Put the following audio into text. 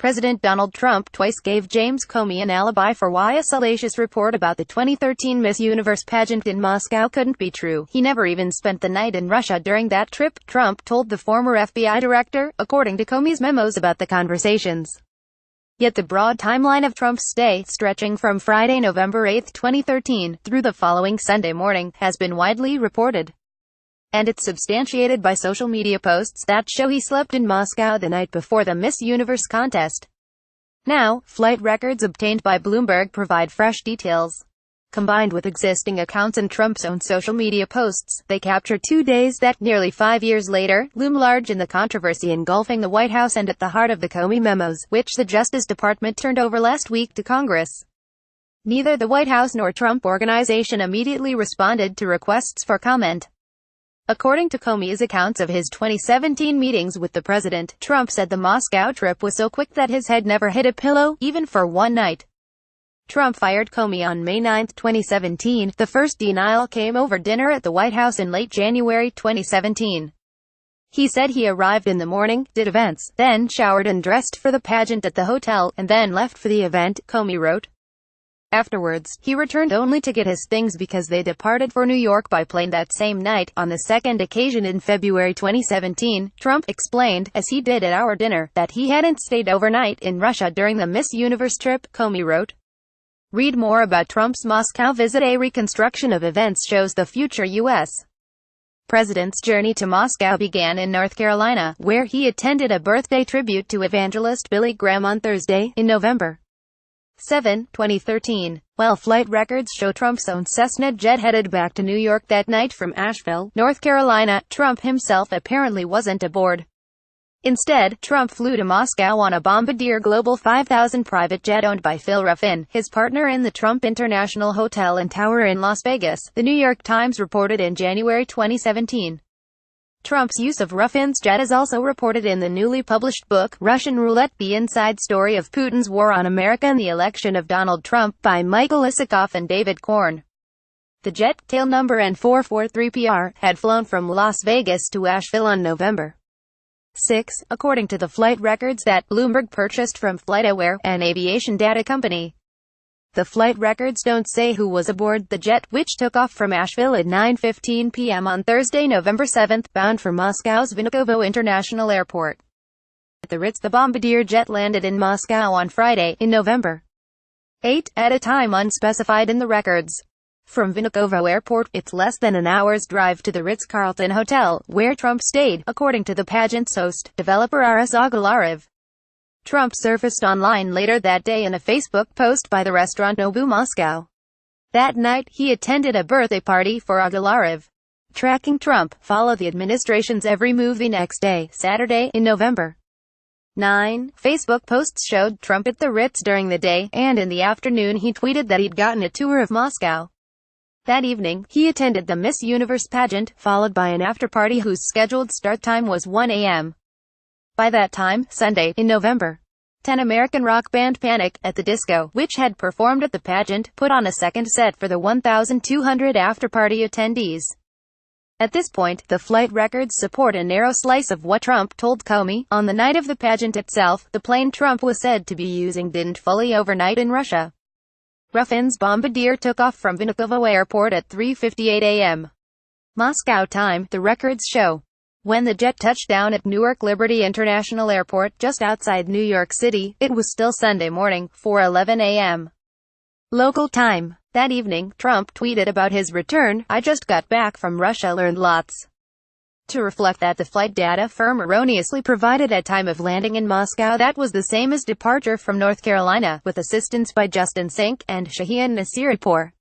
President Donald Trump twice gave James Comey an alibi for why a salacious report about the 2013 Miss Universe pageant in Moscow couldn't be true. He never even spent the night in Russia during that trip, Trump told the former FBI director, according to Comey's memos about the conversations. Yet the broad timeline of Trump's stay, stretching from Friday, November 8, 2013, through the following Sunday morning, has been widely reported. And it's substantiated by social media posts that show he slept in Moscow the night before the Miss Universe contest. Now, flight records obtained by Bloomberg provide fresh details. Combined with existing accounts and Trump's own social media posts, they capture 2 days that, nearly 5 years later, loom large in the controversy engulfing the White House and at the heart of the Comey memos, which the Justice Department turned over last week to Congress. Neither the White House nor Trump Organization immediately responded to requests for comment. According to Comey's accounts of his 2017 meetings with the president, Trump said the Moscow trip was so quick that his head never hit a pillow, even for one night. Trump fired Comey on May 9, 2017. The first denial came over dinner at the White House in late January 2017. He said he arrived in the morning, did events, then showered and dressed for the pageant at the hotel, and then left for the event, Comey wrote. Afterwards, he returned only to get his things because they departed for New York by plane that same night. On the second occasion in February 2017, Trump explained, as he did at our dinner, that he hadn't stayed overnight in Russia during the Miss Universe trip, Comey wrote. Read more about Trump's Moscow visit. A reconstruction of events shows the future U.S. president's journey to Moscow began in North Carolina, where he attended a birthday tribute to evangelist Billy Graham on Thursday, in November 7, 2013. While flight records show Trump's own Cessna jet headed back to New York that night from Asheville, North Carolina, Trump himself apparently wasn't aboard. Instead, Trump flew to Moscow on a Bombardier Global 5000 private jet owned by Phil Ruffin, his partner in the Trump International Hotel and Tower in Las Vegas, the New York Times reported in January 2017. Trump's use of Ruffin's jet is also reported in the newly published book, Russian Roulette: The Inside Story of Putin's War on America and the Election of Donald Trump, by Michael Isikoff and David Korn. The jet, tail number N443PR, had flown from Las Vegas to Asheville on November 6, according to the flight records that Bloomberg purchased from FlightAware, an aviation data company. The flight records don't say who was aboard the jet, which took off from Asheville at 9:15 p.m. on Thursday, November 7, bound for Moscow's Vnukovo International Airport. At the Ritz, the Bombardier jet landed in Moscow on Friday, in November 8, at a time unspecified in the records. From Vnukovo Airport, it's less than an hour's drive to the Ritz-Carlton Hotel, where Trump stayed, according to the pageant's host, developer Aras Agalarov. Trump surfaced online later that day in a Facebook post by the restaurant Nobu Moscow. That night, he attended a birthday party for Agalarov. Tracking Trump, follow the administration's every move. The next day, Saturday, in November 9, Facebook posts showed Trump at the Ritz during the day, and in the afternoon he tweeted that he'd gotten a tour of Moscow. That evening, he attended the Miss Universe pageant, followed by an after-party whose scheduled start time was 1 a.m. By that time, Sunday, in November 10, American rock band Panic! At the Disco, which had performed at the pageant, put on a second set for the 1,200 after-party attendees. At this point, the flight records support a narrow slice of what Trump told Comey. On the night of the pageant itself, the plane Trump was said to be using didn't fully overnight in Russia. Ruffin's Bombardier took off from Vnukovo Airport at 3:58 a.m. Moscow time, the records show. When the jet touched down at Newark Liberty International Airport, just outside New York City, it was still Sunday morning, 4:11 a.m. local time. That evening, Trump tweeted about his return, "I just got back from Russia, learned lots." To reflect that the flight data firm erroneously provided at time of landing in Moscow that was the same as departure from North Carolina, with assistance by Justin Sink and Shaheen Nasiripur.